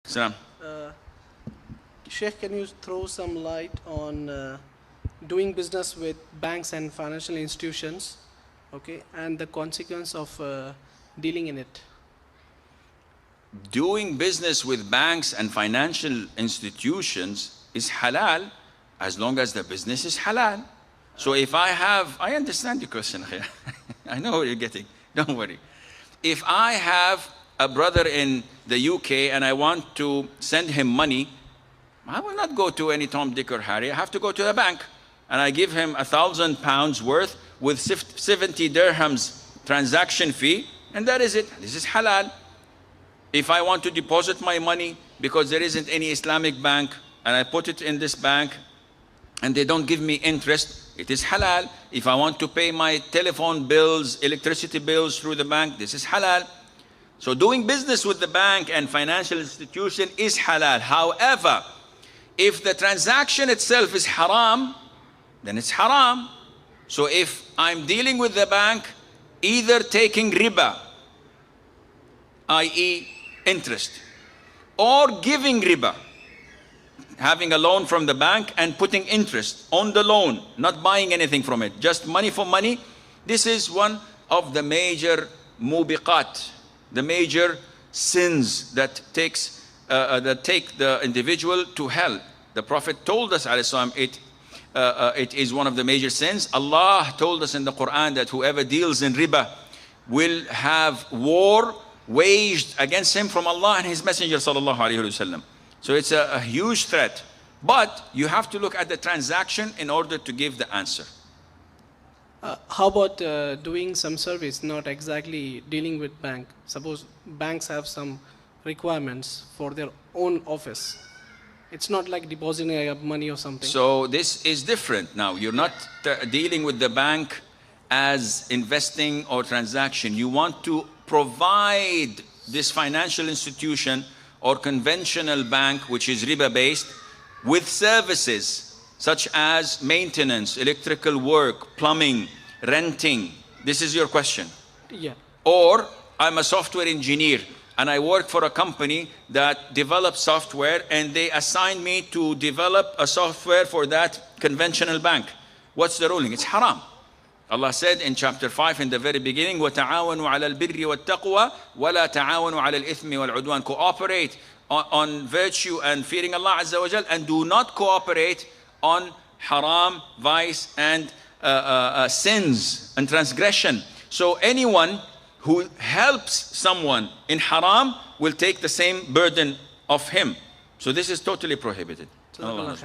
Salam. Sheikh, can you throw some light on doing business with banks and financial institutions, okay, and the consequence of dealing in it? Doing business with banks and financial institutions is halal as long as the business is halal. So if I understand your question. I know what you're getting, don't worry. If I have a brother in the UK and I want to send him money, I will not go to any Tom, Dick or Harry. I have to go to the bank and I give him £1,000 worth with 70 dirhams transaction fee, and that is it. This is halal. If I want to deposit my money because there isn't any Islamic bank and I put it in this bank and they don't give me interest, it is halal. If I want to pay my telephone bills, electricity bills through the bank, this is halal. So doing business with the bank and financial institution is halal. However, if the transaction itself is haram, then it's haram. So if I'm dealing with the bank, either taking riba, i.e. interest, or giving riba, having a loan from the bank and putting interest on the loan, not buying anything from it, just money for money, this is one of the major mubiqat, the major sins that take the individual to hell. The Prophet told us, it is one of the major sins. Allah told us in the Quran that whoever deals in riba will have war waged against him from Allah and His Messenger sallallahu alaihi wasallam. So it's a huge threat. But you have to look at the transaction in order to give the answer. How about doing some service, not exactly dealing with bank? Suppose banks have some requirements for their own office. It's not like depositing money or something. So this is different. Now, you're not dealing with the bank as investing or transaction. You want to provide this financial institution or conventional bank, which is riba based, with services such as maintenance, electrical work, plumbing, renting. This is your question. Yeah. Or I'm a software engineer and I work for a company that develops software and they assign me to develop a software for that conventional bank. What's the ruling? It's haram. Allah said in chapter 5 in the very beginning, وَتَعَاوَنُوا عَلَى الْبِرِّ وَالتَّقْوَى وَلَا تَعَاوَنُوا عَلَى الْإِثْمِ وَالْعُدْوَانِ. Cooperate on virtue and fearing Allah Azza wa Jal, and do not cooperate on haram, vice and sins and transgression. So anyone who helps someone in haram will take the same burden of him. So this is totally prohibited. Allah.